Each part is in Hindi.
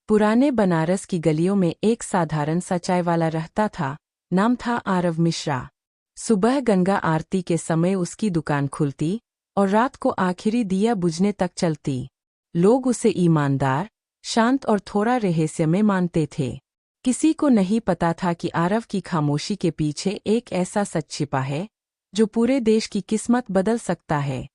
पुराने बनारस की गलियों में एक साधारण सा चाय वाला रहता था। नाम था आरव मिश्रा। सुबह गंगा आरती के समय उसकी दुकान खुलती और रात को आखिरी दिया बुझने तक चलती। लोग उसे ईमानदार, शांत और थोड़ा रहस्यमय मानते थे। किसी को नहीं पता था कि आरव की खामोशी के पीछे एक ऐसा सच छिपा है जो पूरे देश की किस्मत बदल सकता है।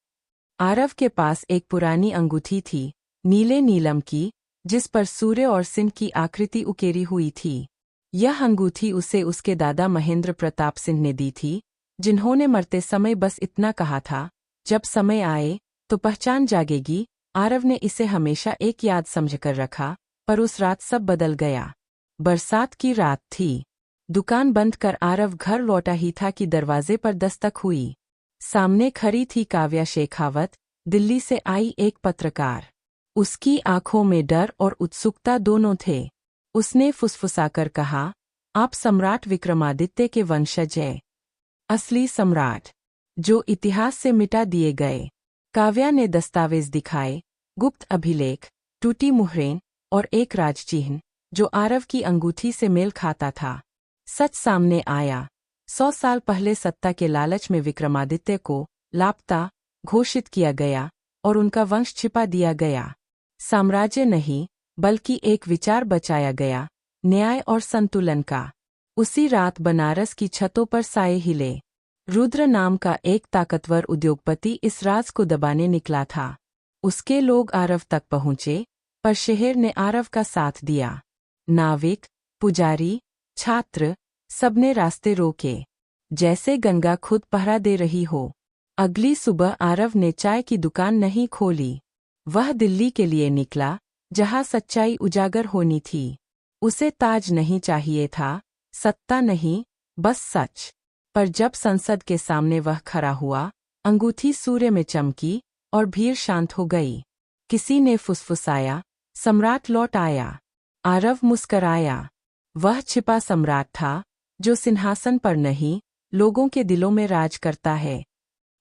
आरव के पास एक पुरानी अंगूठी थी, नीले नीलम की, जिस पर सूर्य और सिंह की आकृति उकेरी हुई थी। यह अंगूठी उसे उसके दादा महेंद्र प्रताप सिंह ने दी थी, जिन्होंने मरते समय बस इतना कहा था, जब समय आए तो पहचान जागेगी। आरव ने इसे हमेशा एक याद समझकर रखा, पर उस रात सब बदल गया। बरसात की रात थी। दुकान बंद कर आरव घर लौटा ही था कि दरवाजे पर दस्तक हुई। सामने खड़ी थी काव्या शेखावत, दिल्ली से आई एक पत्रकार। उसकी आंखों में डर और उत्सुकता दोनों थे। उसने फुसफुसाकर कहा, आप सम्राट विक्रमादित्य के वंशज हैं। असली सम्राट, जो इतिहास से मिटा दिए गए। काव्या ने दस्तावेज दिखाए, गुप्त अभिलेख, टूटी मुहरें और एक राजचिह्न जो आरव की अंगूठी से मेल खाता था। सच सामने आया। 100 साल पहले सत्ता के लालच में विक्रमादित्य को लापता घोषित किया गया और उनका वंश छिपा दिया गया। साम्राज्य नहीं, बल्कि एक विचार बचाया गया, न्याय और संतुलन का। उसी रात बनारस की छतों पर साए हिले। रुद्र नाम का एक ताकतवर उद्योगपति इस राज को दबाने निकला था। उसके लोग आरव तक पहुंचे, पर शहर ने आरव का साथ दिया। नाविक, पुजारी, छात्र, सबने रास्ते रोके, जैसे गंगा खुद पहरा दे रही हो। अगली सुबह आरव ने चाय की दुकान नहीं खोली। वह दिल्ली के लिए निकला, जहां सच्चाई उजागर होनी थी। उसे ताज नहीं चाहिए था, सत्ता नहीं, बस सच। पर जब संसद के सामने वह खड़ा हुआ, अंगूठी सूर्य में चमकी और भीड़ शांत हो गई। किसी ने फुसफुसाया, सम्राट लौट आया। आरव मुस्कराया। वह छिपा सम्राट था, जो सिंहासन पर नहीं, लोगों के दिलों में राज करता है।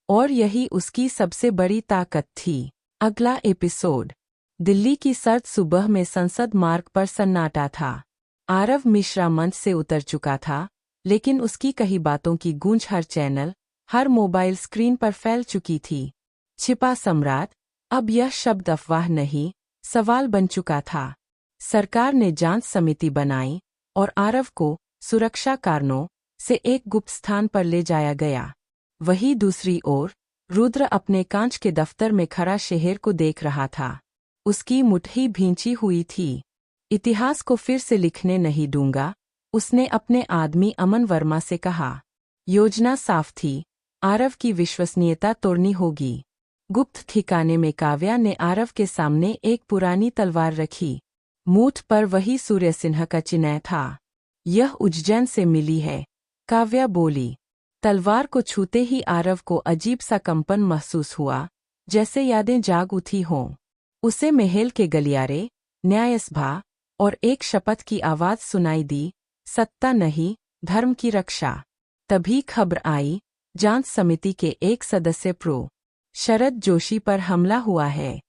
और यही उसकी सबसे बड़ी ताकत थी। अगला एपिसोड। दिल्ली की सर्द सुबह में संसद मार्ग पर सन्नाटा था। आरव मिश्रा मंच से उतर चुका था, लेकिन उसकी कही बातों की गूंज हर चैनल, हर मोबाइल स्क्रीन पर फैल चुकी थी। छिपा सम्राट, अब यह शब्द अफवाह नहीं, सवाल बन चुका था। सरकार ने जांच समिति बनाई और आरव को सुरक्षा कारणों से एक गुप्त स्थान पर ले जाया गया। वहीं दूसरी ओर रुद्र अपने कांच के दफ्तर में खड़ा शहर को देख रहा था। उसकी मुट्ठी भींची हुई थी। इतिहास को फिर से लिखने नहीं दूंगा, उसने अपने आदमी अमन वर्मा से कहा। योजना साफ थी, आरव की विश्वसनीयता तोड़नी होगी। गुप्त ठिकाने में काव्या ने आरव के सामने एक पुरानी तलवार रखी। मूठ पर वही सूर्य सिंह का चिन्ह था। यह उज्जैन से मिली है, काव्या बोली। तलवार को छूते ही आरव को अजीब सा कंपन महसूस हुआ, जैसे यादें जाग उठी हों। उसे महल के गलियारे, न्यायसभा और एक शपथ की आवाज सुनाई दी, सत्ता नहीं, धर्म की रक्षा। तभी खबर आई, जांच समिति के एक सदस्य प्रो. शरद जोशी पर हमला हुआ है।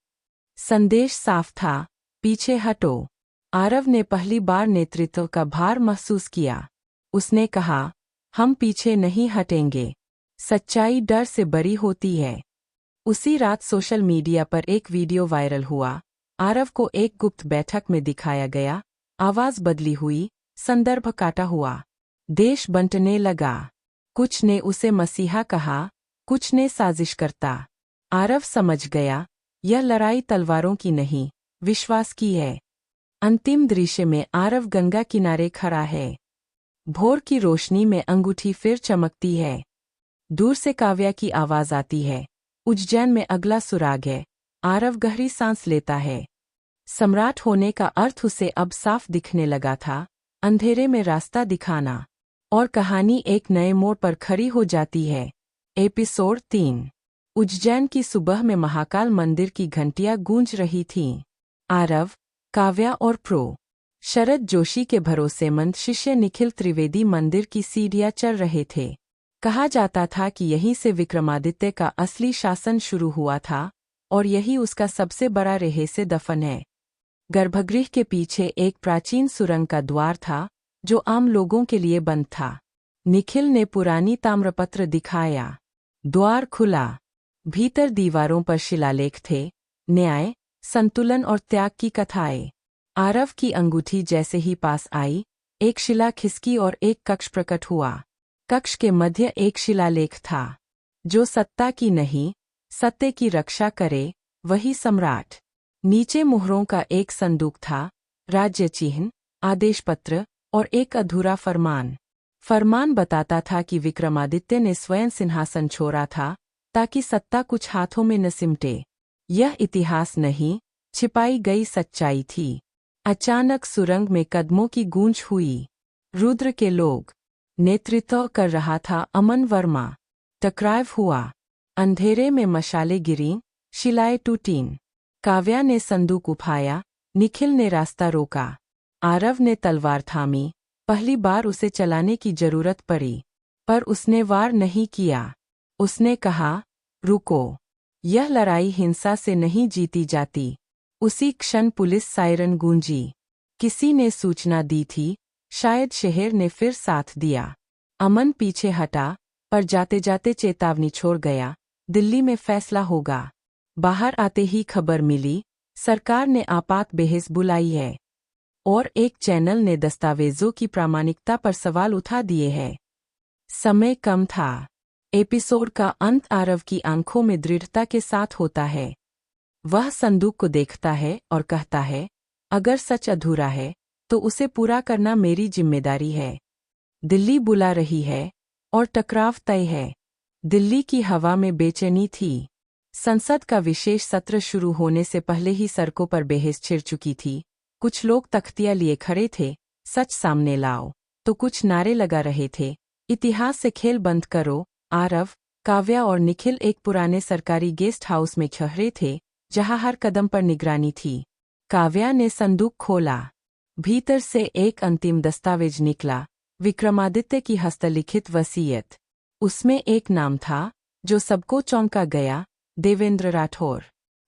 संदेश साफ था, पीछे हटो। आरव ने पहली बार नेतृत्व का भार महसूस किया। उसने कहा, हम पीछे नहीं हटेंगे। सच्चाई डर से बड़ी होती है। उसी रात सोशल मीडिया पर एक वीडियो वायरल हुआ। आरव को एक गुप्त बैठक में दिखाया गया। आवाज बदली हुई, संदर्भ काटा हुआ। देश बंटने लगा। कुछ ने उसे मसीहा कहा, कुछ ने साजिशकर्ता। आरव समझ गया, यह लड़ाई तलवारों की नहीं, विश्वास की है। अंतिम दृश्य में आरव गंगा किनारे खड़ा है। भोर की रोशनी में अंगूठी फिर चमकती है। दूर से काव्या की आवाज आती है, उज्जैन में अगला सुराग है। आरव गहरी सांस लेता है। सम्राट होने का अर्थ उसे अब साफ दिखने लगा था, अंधेरे में रास्ता दिखाना। और कहानी एक नए मोड़ पर खड़ी हो जाती है। एपिसोड 3। उज्जैन की सुबह में महाकाल मंदिर की घंटियां गूंज रही थीं। आरव, काव्या और प्रो. शरद जोशी के भरोसेमंद शिष्य निखिल त्रिवेदी मंदिर की सीढ़ियां चढ़ रहे थे। कहा जाता था कि यहीं से विक्रमादित्य का असली शासन शुरू हुआ था और यही उसका सबसे बड़ा रहस्य दफन है। गर्भगृह के पीछे एक प्राचीन सुरंग का द्वार था जो आम लोगों के लिए बंद था। निखिल ने पुरानी ताम्रपत्र दिखाया। द्वार खुला। भीतर दीवारों पर शिलालेख थे, न्याय, संतुलन और त्याग की कथाएं। आरव की अंगूठी जैसे ही पास आई, एक शिला खिसकी और एक कक्ष प्रकट हुआ। कक्ष के मध्य एक शिलालेख था, जो सत्ता की नहीं, सत्य की रक्षा करे, वही सम्राट। नीचे मुहरों का एक संदूक था, राज्य चिन्ह, आदेश पत्र और एक अधूरा फरमान। फरमान बताता था कि विक्रमादित्य ने स्वयं सिंहासन छोड़ा था ताकि सत्ता कुछ हाथों में न सिमटे। यह इतिहास नहीं, छिपाई गई सच्चाई थी। अचानक सुरंग में कदमों की गूंज हुई। रुद्र के लोग। नेतृत्व कर रहा था अमन वर्मा। टकराव हुआ। अंधेरे में मशालें गिरीं, शिलाएं टूटीं। काव्या ने संदूक उठाया, निखिल ने रास्ता रोका। आरव ने तलवार थामी। पहली बार उसे चलाने की जरूरत पड़ी, पर उसने वार नहीं किया। उसने कहा, रुको। यह लड़ाई हिंसा से नहीं जीती जाती। उसी क्षण पुलिस सायरन गूंजी। किसी ने सूचना दी थी, शायद शहर ने फिर साथ दिया। अमन पीछे हटा, पर जाते जाते चेतावनी छोड़ गया, दिल्ली में फैसला होगा। बाहर आते ही खबर मिली, सरकार ने आपात बहस बुलाई है और एक चैनल ने दस्तावेजों की प्रामाणिकता पर सवाल उठा दिए हैं। समय कम था। एपिसोड का अंत आरव की आंखों में दृढ़ता के साथ होता है। वह संदूक को देखता है और कहता है, अगर सच अधूरा है तो उसे पूरा करना मेरी जिम्मेदारी है। दिल्ली बुला रही है और टकराव तय है। दिल्ली की हवा में बेचैनी थी। संसद का विशेष सत्र शुरू होने से पहले ही सड़कों पर बहस छिड़ चुकी थी। कुछ लोग तख्तियां लिए खड़े थे, सच सामने लाओ, तो कुछ नारे लगा रहे थे, इतिहास से खेल बंद करो। आरव, काव्या और निखिल एक पुराने सरकारी गेस्ट हाउस में ठहरे थे, जहां हर कदम पर निगरानी थी। काव्या ने संदूक खोला। भीतर से एक अंतिम दस्तावेज निकला, विक्रमादित्य की हस्तलिखित वसीयत। उसमें एक नाम था जो सबको चौंका गया, देवेंद्र राठौर।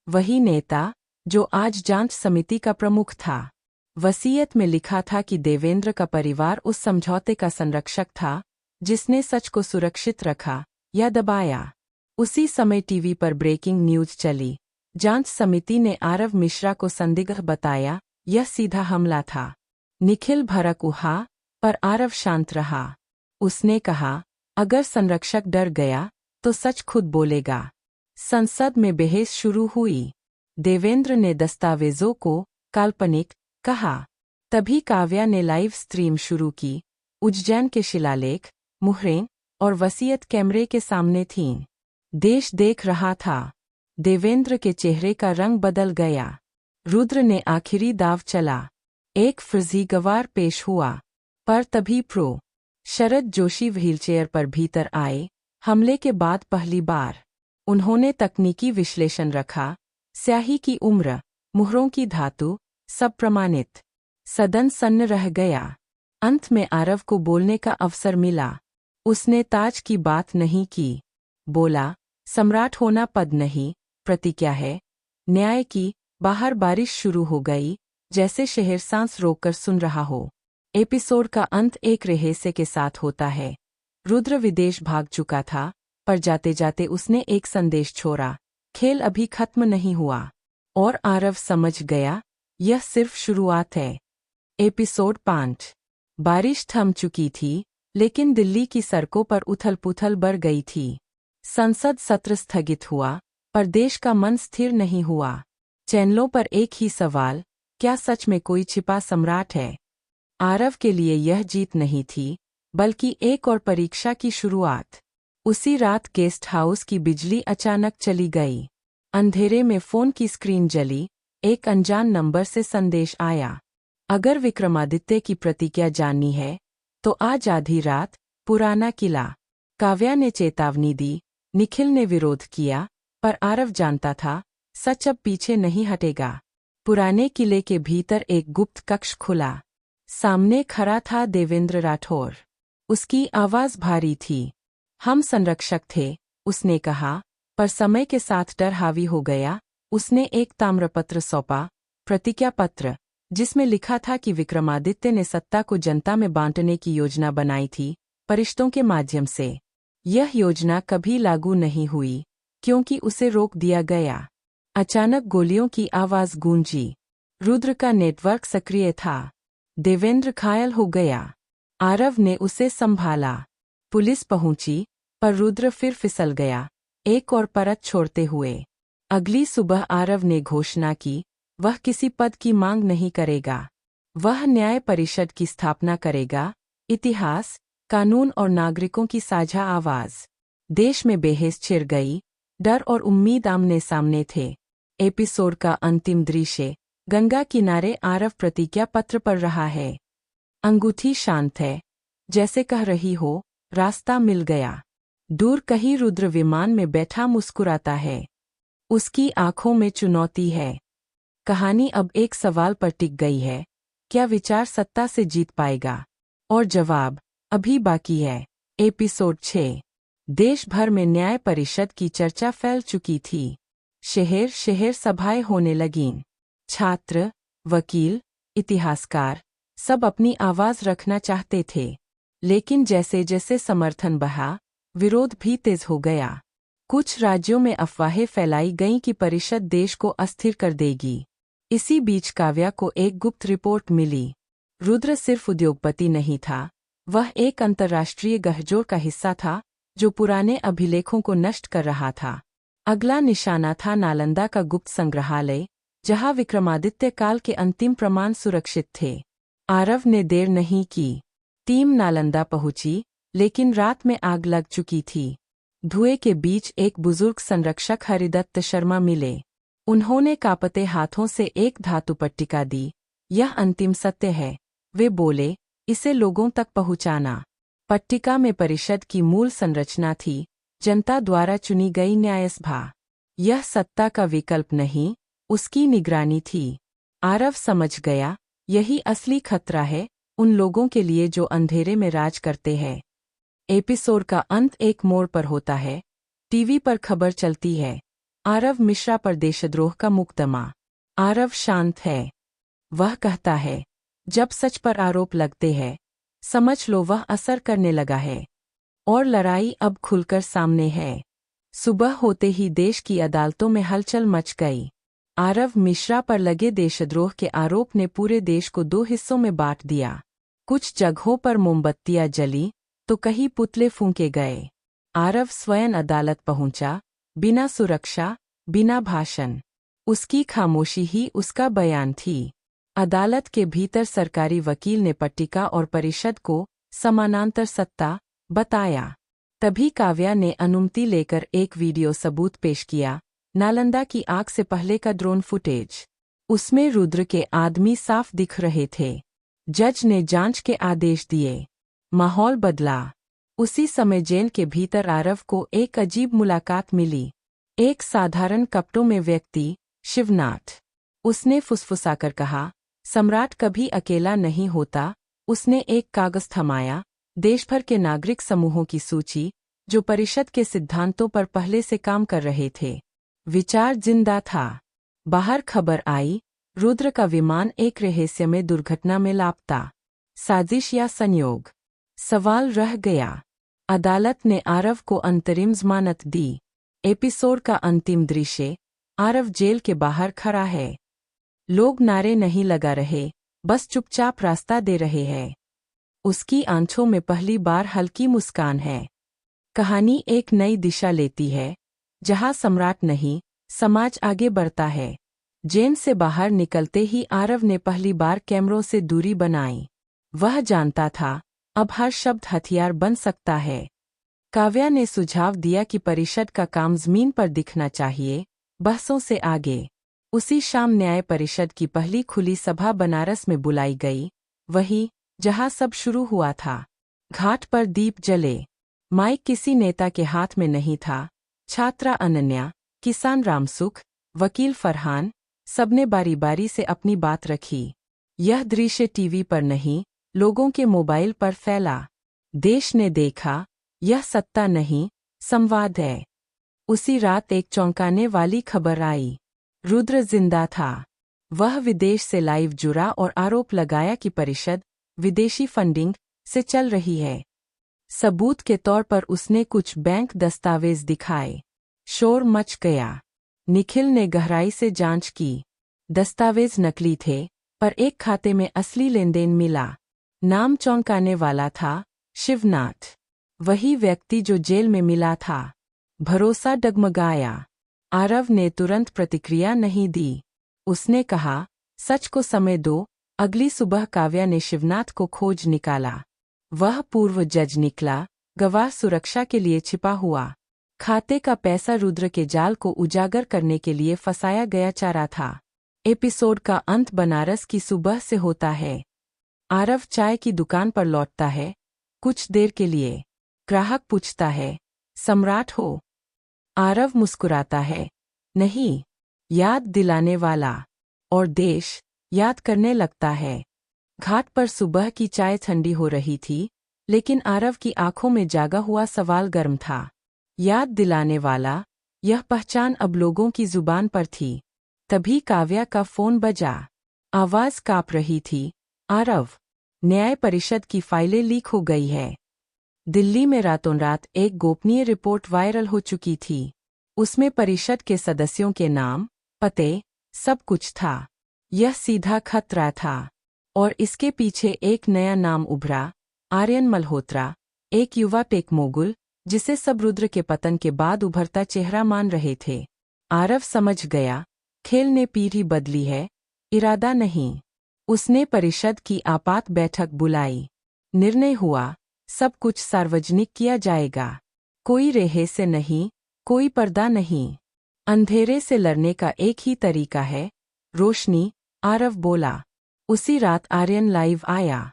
वही नेता जो आज जांच समिति का प्रमुख था। वसीयत में लिखा था कि देवेंद्र का परिवार उस समझौते का संरक्षक था जिसने सच को सुरक्षित रखा या दबाया। उसी समय टीवी पर ब्रेकिंग न्यूज चली। जांच समिति ने आरव मिश्रा को संदिग्ध बताया, यह सीधा हमला था। निखिल भड़क उठा, पर आरव शांत रहा। उसने कहा, अगर संरक्षक डर गया तो सच खुद बोलेगा। संसद में बहस शुरू हुई। देवेंद्र ने दस्तावेजों को काल्पनिक कहा। तभी काव्या ने लाइव स्ट्रीम शुरू की। उज्जैन के शिलालेख, मुहरें और वसीयत कैमरे के सामने थीं। देश देख रहा था। देवेंद्र के चेहरे का रंग बदल गया। रुद्र ने आखिरी दाव चला। एक फर्जी गवाह पेश हुआ, पर तभी प्रो. शरद जोशी व्हीलचेयर पर भीतर आए। हमले के बाद पहली बार उन्होंने तकनीकी विश्लेषण रखा। स्याही की उम्र, मुहरों की धातु, सब प्रमाणित। सदन सन्न रह गया। अंत में आरव को बोलने का अवसर मिला। उसने ताज की बात नहीं की। बोला, सम्राट होना पद नहीं, प्रतिज्ञा है। न्याय की। बाहर बारिश शुरू हो गई, जैसे शहर सांस रोककर सुन रहा हो। एपिसोड का अंत एक रहस्य के साथ होता है। रुद्र विदेश भाग चुका था, पर जाते जाते उसने एक संदेश छोड़ा, खेल अभी खत्म नहीं हुआ। और आरव समझ गया, यह सिर्फ शुरुआत है। एपिसोड 5। बारिश थम चुकी थी, लेकिन दिल्ली की सड़कों पर उथल-पुथल बढ़ गई थी। संसद सत्र स्थगित हुआ, पर देश का मन स्थिर नहीं हुआ। चैनलों पर एक ही सवाल, क्या सच में कोई छिपा सम्राट है? आरव के लिए यह जीत नहीं थी, बल्कि एक और परीक्षा की शुरुआत। उसी रात गेस्ट हाउस की बिजली अचानक चली गई। अंधेरे में फोन की स्क्रीन जली। एक अनजान नंबर से संदेश आया, अगर विक्रमादित्य की प्रतिज्ञा जाननी है तो आज आधी रात, पुराना किला। काव्या ने चेतावनी दी। निखिल ने विरोध किया, पर आरव जानता था, सच अब पीछे नहीं हटेगा। पुराने किले के भीतर एक गुप्त कक्ष खुला। सामने खड़ा था देवेंद्र राठौर। उसकी आवाज भारी थी। हम संरक्षक थे, उसने कहा, पर समय के साथ डर हावी हो गया। उसने एक ताम्रपत्र सौंपा, प्रतिज्ञा पत्र। जिसमें लिखा था कि विक्रमादित्य ने सत्ता को जनता में बांटने की योजना बनाई थी परिश्तों के माध्यम से। यह योजना कभी लागू नहीं हुई क्योंकि उसे रोक दिया गया। अचानक गोलियों की आवाज गूंजी। रुद्र का नेटवर्क सक्रिय था। देवेंद्र घायल हो गया। आरव ने उसे संभाला। पुलिस पहुंची, पर रुद्र फिर फिसल गया, एक और परत छोड़ते हुए। अगली सुबह आरव ने घोषणा की, वह किसी पद की मांग नहीं करेगा। वह न्याय परिषद की स्थापना करेगा। इतिहास, कानून और नागरिकों की साझा आवाज। देश में बेहस छिड़ गई। डर और उम्मीद आमने सामने थे। एपिसोड का अंतिम दृश्य, गंगा किनारे आरव प्रतिज्ञा पत्र पढ़ रहा है। अंगूठी शांत है, जैसे कह रही हो, रास्ता मिल गया। दूर कहीं रुद्र विमान में बैठा मुस्कुराता है। उसकी आंखों में चुनौती है। कहानी अब एक सवाल पर टिक गई है, क्या विचार सत्ता से जीत पाएगा? और जवाब अभी बाकी है। एपिसोड 6। देश भर में न्याय परिषद की चर्चा फैल चुकी थी। शहर शहर सभाएं होने लगीं। छात्र, वकील, इतिहासकार सब अपनी आवाज रखना चाहते थे। लेकिन जैसे जैसे समर्थन बढ़ा, विरोध भी तेज हो गया। कुछ राज्यों में अफवाहें फैलाई गईं कि परिषद देश को अस्थिर कर देगी। इसी बीच काव्या को एक गुप्त रिपोर्ट मिली। रुद्र सिर्फ उद्योगपति नहीं था, वह एक अंतर्राष्ट्रीय गठजोड़ का हिस्सा था जो पुराने अभिलेखों को नष्ट कर रहा था। अगला निशाना था नालंदा का गुप्त संग्रहालय, जहां विक्रमादित्य काल के अंतिम प्रमाण सुरक्षित थे। आरव ने देर नहीं की। टीम नालंदा पहुंची, लेकिन रात में आग लग चुकी थी। धुएं के बीच एक बुजुर्ग संरक्षक हरिदत्त शर्मा मिले। उन्होंने कांपते हाथों से एक धातु पट्टिका दी। यह अंतिम सत्य है, वे बोले, इसे लोगों तक पहुंचाना। पट्टिका में परिषद की मूल संरचना थी, जनता द्वारा चुनी गई न्यायसभा। यह सत्ता का विकल्प नहीं, उसकी निगरानी थी। आरव समझ गया, यही असली खतरा है उन लोगों के लिए जो अंधेरे में राज करते हैं। एपिसोड का अंत एक मोड़ पर होता है। टीवी पर खबर चलती है, आरव मिश्रा पर देशद्रोह का मुकदमा। आरव शांत है। वह कहता है, जब सच पर आरोप लगते हैं, समझ लो वह असर करने लगा है। और लड़ाई अब खुलकर सामने है। सुबह होते ही देश की अदालतों में हलचल मच गई। आरव मिश्रा पर लगे देशद्रोह के आरोप ने पूरे देश को दो हिस्सों में बांट दिया। कुछ जगहों पर मोमबत्तियां जली, तो कहीं पुतले फूंके गए। आरव स्वयं अदालत पहुंचा, बिना सुरक्षा, बिना भाषण। उसकी खामोशी ही उसका बयान थी। अदालत के भीतर सरकारी वकील ने पट्टिका और परिषद को समानांतर सत्ता बताया। तभी काव्या ने अनुमति लेकर एक वीडियो सबूत पेश किया, नालंदा की आग से पहले का ड्रोन फुटेज। उसमें रुद्र के आदमी साफ दिख रहे थे। जज ने जांच के आदेश दिए। माहौल बदला। उसी समय जेल के भीतर आरव को एक अजीब मुलाकात मिली। एक साधारण कपड़ों में व्यक्ति, शिवनाथ। उसने फुसफुसाकर कहा, सम्राट कभी अकेला नहीं होता। उसने एक कागज थमाया, देश भर के नागरिक समूहों की सूची, जो परिषद के सिद्धांतों पर पहले से काम कर रहे थे। विचार जिंदा था। बाहर खबर आई, रुद्र का विमान एक रहस्यमय दुर्घटना में लापता। साजिश या संयोग? सवाल रह गया। अदालत ने आरव को अंतरिम जमानत दी। एपिसोड का अंतिम दृश्य, आरव जेल के बाहर खड़ा है। लोग नारे नहीं लगा रहे, बस चुपचाप रास्ता दे रहे हैं। उसकी आंखों में पहली बार हल्की मुस्कान है। कहानी एक नई दिशा लेती है, जहां सम्राट नहीं, समाज आगे बढ़ता है। जेल से बाहर निकलते ही आरव ने पहली बार कैमरों से दूरी बनाई। वह जानता था, अब हर शब्द हथियार बन सकता है। काव्या ने सुझाव दिया कि परिषद का काम जमीन पर दिखना चाहिए, बहसों से आगे। उसी शाम न्याय परिषद की पहली खुली सभा बनारस में बुलाई गई, वही जहां सब शुरू हुआ था। घाट पर दीप जले। माइक किसी नेता के हाथ में नहीं था। छात्रा अनन्या, किसान रामसुख, वकील फरहान, सबने बारी बारी से अपनी बात रखी। यह दृश्य टीवी पर नहीं, लोगों के मोबाइल पर फैला। देश ने देखा, यह सत्ता नहीं, संवाद है। उसी रात एक चौंकाने वाली खबर आई। रुद्र जिंदा था। वह विदेश से लाइव जुड़ा और आरोप लगाया कि परिषद विदेशी फंडिंग से चल रही है। सबूत के तौर पर उसने कुछ बैंक दस्तावेज दिखाए। शोर मच गया। निखिल ने गहराई से जांच की। दस्तावेज नकली थे, पर एक खाते में असली लेनदेन मिला। नाम चौंकाने वाला था, शिवनाथ। वही व्यक्ति जो जेल में मिला था। भरोसा डगमगाया। आरव ने तुरंत प्रतिक्रिया नहीं दी। उसने कहा, सच को समय दो। अगली सुबह काव्या ने शिवनाथ को खोज निकाला। वह पूर्व जज निकला, गवाह सुरक्षा के लिए छिपा हुआ। खाते का पैसा रुद्र के जाल को उजागर करने के लिए फंसाया गया चारा था। एपिसोड का अंत बनारस की सुबह से होता है। आरव चाय की दुकान पर लौटता है। कुछ देर के लिए ग्राहक पूछता है, सम्राट हो? आरव मुस्कुराता है, नहीं। याद दिलाने वाला। और देश याद करने लगता है। घाट पर सुबह की चाय ठंडी हो रही थी, लेकिन आरव की आंखों में जागा हुआ सवाल गर्म था। याद दिलाने वाला, यह पहचान अब लोगों की जुबान पर थी। तभी काव्या का फोन बजा। आवाज कांप रही थी, आरव, न्याय परिषद की फाइलें लीक हो गई है। दिल्ली में रातों रात एक गोपनीय रिपोर्ट वायरल हो चुकी थी। उसमें परिषद के सदस्यों के नाम, पते, सब कुछ था। यह सीधा खतरा था। और इसके पीछे एक नया नाम उभरा, आर्यन मल्होत्रा, एक युवा टेक मोगुल, जिसे सब रुद्र के पतन के बाद उभरता चेहरा मान रहे थे। आरव समझ गया, खेल ने पीढ़ी बदली है, इरादा नहीं। उसने परिषद की आपात बैठक बुलाई। निर्णय हुआ, सब कुछ सार्वजनिक किया जाएगा। कोई रेहे से नहीं, कोई पर्दा नहीं। अंधेरे से लड़ने का एक ही तरीका है, रोशनी, आरव बोला। उसी रात आर्यन लाइव आया।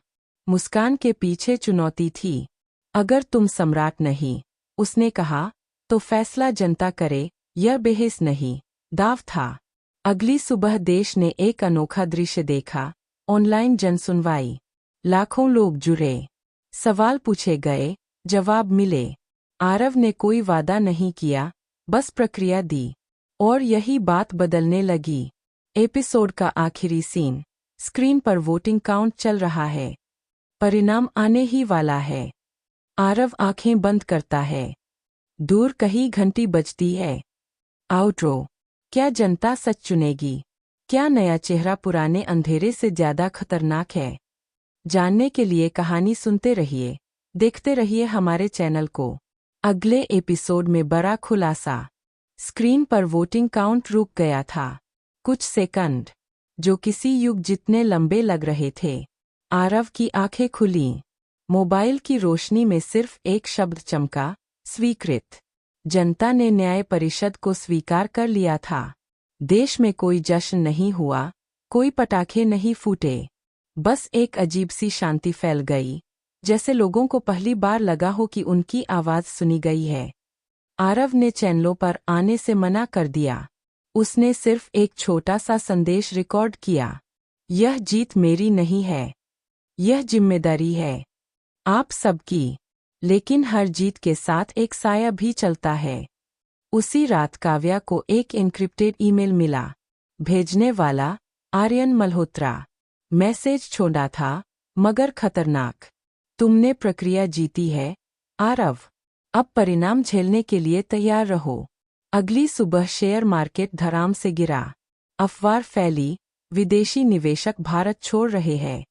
मुस्कान के पीछे चुनौती थी। अगर तुम सम्राट नहीं, उसने कहा, तो फैसला जनता करे, यह बहस नहीं, दाव था। अगली सुबह देश ने एक अनोखा दृश्य देखा, ऑनलाइन जनसुनवाई। लाखों लोग जुड़े। सवाल पूछे गए, जवाब मिले। आरव ने कोई वादा नहीं किया, बस प्रक्रिया दी। और यही बात बदलने लगी। एपिसोड का आखिरी सीन। स्क्रीन पर वोटिंग काउंट चल रहा है। परिणाम आने ही वाला है। आरव आंखें बंद करता है। दूर कहीं घंटी बजती है। आउट्रो। क्या जनता सच चुनेगी? क्या नया चेहरा पुराने अंधेरे से ज्यादा खतरनाक है? जानने के लिए कहानी सुनते रहिए, देखते रहिए हमारे चैनल को। अगले एपिसोड में बड़ा खुलासा। स्क्रीन पर वोटिंग काउंट रुक गया था। कुछ सेकंड, जो किसी युग जितने लंबे लग रहे थे। आरव की आंखें खुलीं। मोबाइल की रोशनी में सिर्फ एक शब्द चमका, स्वीकृत। जनता ने न्याय परिषद को स्वीकार कर लिया था। देश में कोई जश्न नहीं हुआ, कोई पटाखे नहीं फूटे। बस एक अजीब सी शांति फैल गई, जैसे लोगों को पहली बार लगा हो कि उनकी आवाज सुनी गई है। आरव ने चैनलों पर आने से मना कर दिया। उसने सिर्फ एक छोटा सा संदेश रिकॉर्ड किया। यह जीत मेरी नहीं है, यह जिम्मेदारी है आप सबकी। लेकिन हर जीत के साथ एक साया भी चलता है। उसी रात काव्या को एक एन्क्रिप्टेड ईमेल मिला। भेजने वाला आर्यन मल्होत्रा। मैसेज छोड़ा था, मगर खतरनाक। तुमने प्रक्रिया जीती है, आरव। अब परिणाम झेलने के लिए तैयार रहो। अगली सुबह शेयर मार्केट धड़ाम से गिरा। अफवाह फैली, विदेशी निवेशक भारत छोड़ रहे हैं।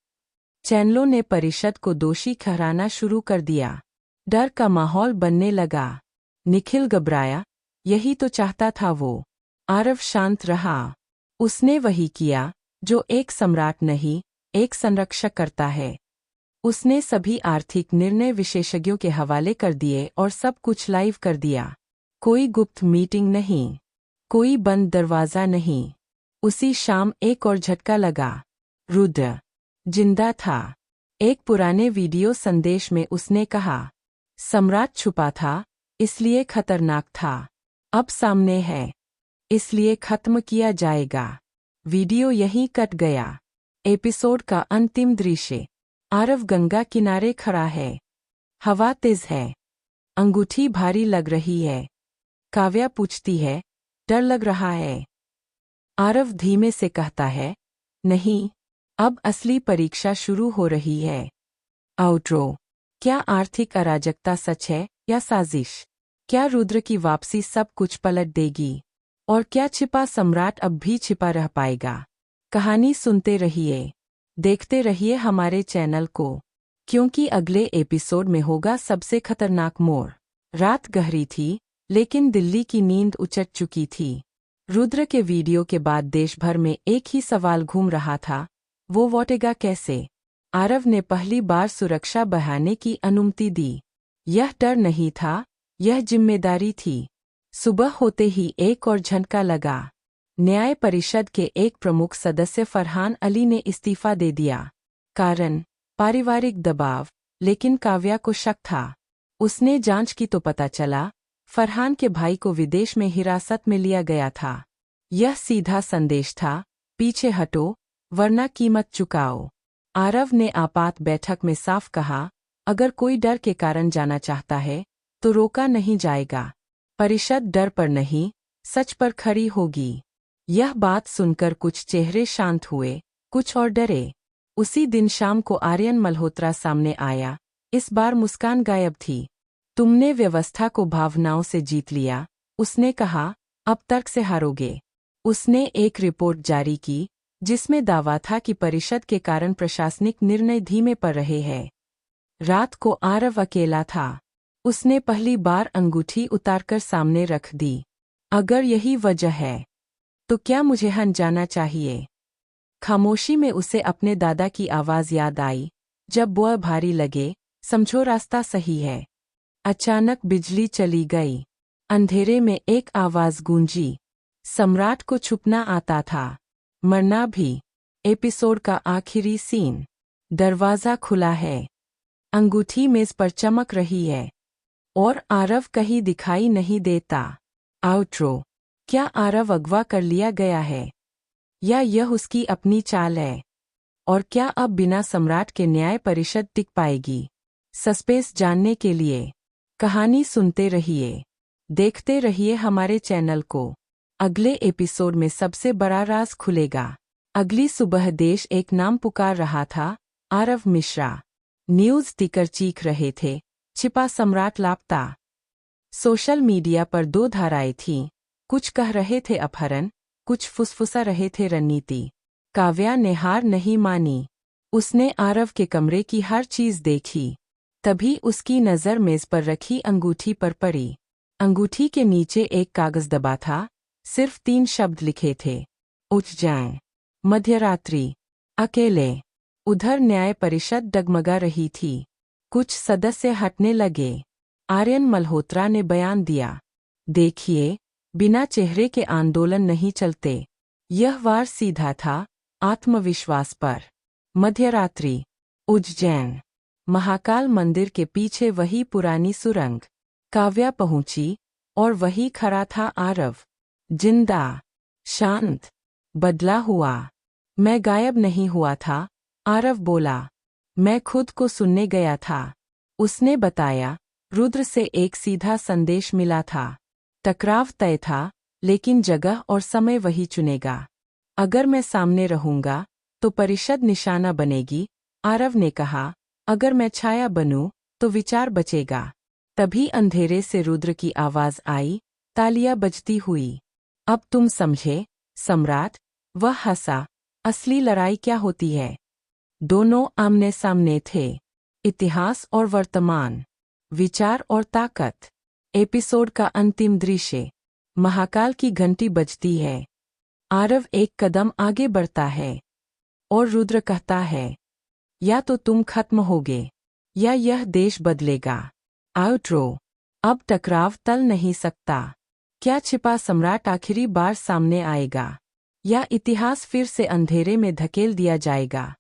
चैनलों ने परिषद को दोषी ठहराना शुरू कर दिया। डर का माहौल बनने लगा। निखिल घबराया, यही तो चाहता था वो। आरव शांत रहा। उसने वही किया जो एक सम्राट नहीं, एक संरक्षक करता है। उसने सभी आर्थिक निर्णय विशेषज्ञों के हवाले कर दिए और सब कुछ लाइव कर दिया। कोई गुप्त मीटिंग नहीं, कोई बंद दरवाजा नहीं। उसी शाम एक और झटका लगा। रुद्र जिंदा था। एक पुराने वीडियो संदेश में उसने कहा, सम्राट छुपा था, इसलिए खतरनाक था। अब सामने है, इसलिए खत्म किया जाएगा। वीडियो यहीं कट गया। एपिसोड का अंतिम दृश्य। आरव गंगा किनारे खड़ा है। हवा तेज है। अंगूठी भारी लग रही है। काव्या पूछती है, डर लग रहा है? आरव धीमे से कहता है, नहीं, अब असली परीक्षा शुरू हो रही है। आउट्रो। क्या आर्थिक अराजकता सच है या साजिश? क्या रुद्र की वापसी सब कुछ पलट देगी? और क्या छिपा सम्राट अब भी छिपा रह पाएगा? कहानी सुनते रहिए, देखते रहिए हमारे चैनल को, क्योंकि अगले एपिसोड में होगा सबसे खतरनाक मोड़। रात गहरी थी, लेकिन दिल्ली की नींद उचट चुकी थी। रुद्र के वीडियो के बाद देश भर में एक ही सवाल घूम रहा था, वो लौटेगा कैसे? आरव ने पहली बार सुरक्षा बढ़ाने की अनुमति दी। यह डर नहीं था, यह जिम्मेदारी थी। सुबह होते ही एक और झटका लगा। न्याय परिषद के एक प्रमुख सदस्य फरहान अली ने इस्तीफा दे दिया। कारण पारिवारिक दबाव, लेकिन काव्या को शक था। उसने जांच की तो पता चला, फरहान के भाई को विदेश में हिरासत में लिया गया था। यह सीधा संदेश था, पीछे हटो, वरना कीमत चुकाओ। आरव ने आपात बैठक में साफ कहा, अगर कोई डर के कारण जाना चाहता है, तो रोका नहीं जाएगा। परिषद डर पर नहीं, सच पर खड़ी होगी। यह बात सुनकर कुछ चेहरे शांत हुए, कुछ और डरे। उसी दिन शाम को आर्यन मल्होत्रा सामने आया। इस बार मुस्कान गायब थी। तुमने व्यवस्था को भावनाओं से जीत लिया, उसने कहा, अब तर्क से हारोगे। उसने एक रिपोर्ट जारी की, जिसमें दावा था कि परिषद के कारण प्रशासनिक निर्णय धीमे पड़ रहे हैं। रात को आरव अकेला था। उसने पहली बार अंगूठी उतारकर सामने रख दी। अगर यही वजह है, तो क्या मुझे हन जाना चाहिए? खामोशी में उसे अपने दादा की आवाज़ याद आई, जब वह भारी लगे, समझो रास्ता सही है। अचानक बिजली चली गई। अंधेरे में एक आवाज़ गूंजी, सम्राट को छुपना आता था, मरना भी। एपिसोड का आखिरी सीन। दरवाज़ा खुला है। अंगूठी मेज पर चमक रही है, और आरव कहीं दिखाई नहीं देता। आउट्रो। क्या आरव अगवा कर लिया गया है, या यह उसकी अपनी चाल है? और क्या अब बिना सम्राट के न्याय परिषद टिक पाएगी? सस्पेंस जानने के लिए कहानी सुनते रहिए, देखते रहिए हमारे चैनल को। अगले एपिसोड में सबसे बड़ा राज खुलेगा। अगली सुबह देश एक नाम पुकार रहा था, आरव मिश्रा। न्यूज़ टिकर चीख रहे थे, छिपा सम्राट लापता। सोशल मीडिया पर दो धाराएं थीं, कुछ कह रहे थे अपहरण, कुछ फुसफुसा रहे थे रणनीति। काव्या ने हार नहीं मानी। उसने आरव के कमरे की हर चीज देखी। तभी उसकी नज़र मेज पर रखी अंगूठी पर पड़ी। अंगूठी के नीचे एक कागज दबा था, सिर्फ 3 शब्द लिखे थे, उठ जाएं। मध्यरात्रि। अकेले। उधर न्याय परिषद डगमगा रही थी। कुछ सदस्य हटने लगे। आर्यन मल्होत्रा ने बयान दिया, देखिए, बिना चेहरे के आंदोलन नहीं चलते। यह वार सीधा था, आत्मविश्वास पर। मध्यरात्रि। उज्जैन। महाकाल मंदिर के पीछे वही पुरानी सुरंग। काव्या पहुंची, और वही खड़ा था आरव, जिंदा, शांत, बदला हुआ। मैं गायब नहीं हुआ था, आरव बोला, मैं खुद को सुनने गया था। उसने बताया, रुद्र से एक सीधा संदेश मिला था। टकराव तय था, लेकिन जगह और समय वही चुनेगा। अगर मैं सामने रहूंगा, तो परिषद निशाना बनेगी, आरव ने कहा। अगर मैं छाया बनूं, तो विचार बचेगा। तभी अंधेरे से रुद्र की आवाज आई, तालियां बजती हुई। अब तुम समझे, सम्राट। वह हंसा। असली लड़ाई क्या होती है? दोनों आमने सामने थे, इतिहास और वर्तमान, विचार और ताकत। एपिसोड का अंतिम दृश्य। महाकाल की घंटी बजती है। आरव एक कदम आगे बढ़ता है, और रुद्र कहता है, या तो तुम खत्म होगे, या यह देश बदलेगा। आउट्रो। अब टकराव टल नहीं सकता। क्या छिपा सम्राट आखिरी बार सामने आएगा, या इतिहास फिर से अंधेरे में धकेल दिया जाएगा?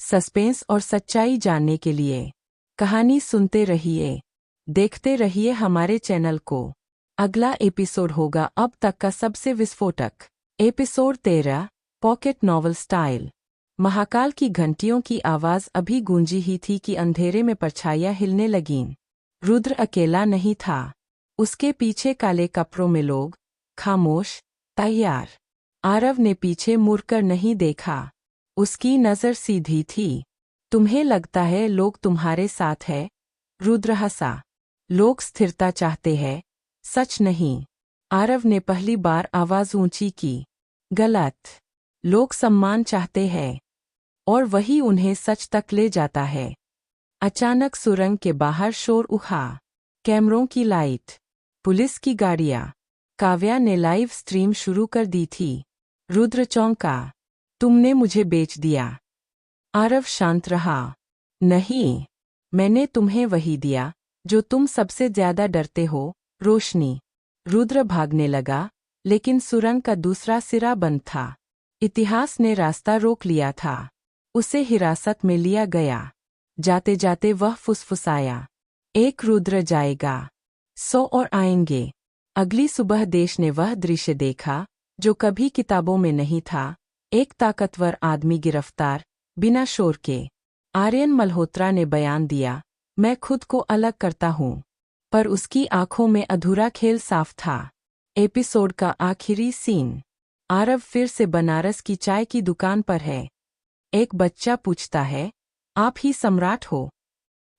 सस्पेंस और सच्चाई जानने के लिए कहानी सुनते रहिए, देखते रहिए हमारे चैनल को। अगला एपिसोड होगा अब तक का सबसे विस्फोटक। Episode 13, pocket novel style. Mahakal की घंटियों की आवाज अभी गूंजी ही थी कि अंधेरे में परछाइयां हिलने लगीं। रुद्र अकेला नहीं था। उसके पीछे काले कपड़ों में लोग, खामोश, तैयार। आरव ने पीछे मुड़कर नहीं देखा। उसकी नज़र सीधी थी। तुम्हें लगता है लोग तुम्हारे साथ है? रुद्र हंसा। लोग स्थिरता चाहते हैं, सच नहीं। आरव ने पहली बार आवाज ऊंची की। गलत। लोग सम्मान चाहते हैं, और वही उन्हें सच तक ले जाता है। अचानक सुरंग के बाहर शोर उठा। कैमरों की लाइट, पुलिस की गाड़ियां। काव्या ने लाइव स्ट्रीम शुरू कर दी थी। रुद्र चौंका। तुमने मुझे बेच दिया। आरव शांत रहा। नहीं, मैंने तुम्हें वही दिया जो तुम सबसे ज्यादा डरते हो, रोशनी। रुद्र भागने लगा, लेकिन सुरंग का दूसरा सिरा बंद था। इतिहास ने रास्ता रोक लिया था। उसे हिरासत में लिया गया। जाते जाते वह फुसफुसाया, एक रुद्र जाएगा, 100 और आएंगे। अगली सुबह देश ने वह दृश्य देखा जो कभी किताबों में नहीं था। एक ताकतवर आदमी गिरफ्तार, बिना शोर के। आर्यन मल्होत्रा ने बयान दिया, मैं खुद को अलग करता हूँ। पर उसकी आंखों में अधूरा खेल साफ था। एपिसोड का आखिरी सीन। आरव फिर से बनारस की चाय की दुकान पर है। एक बच्चा पूछता है, आप ही सम्राट हो?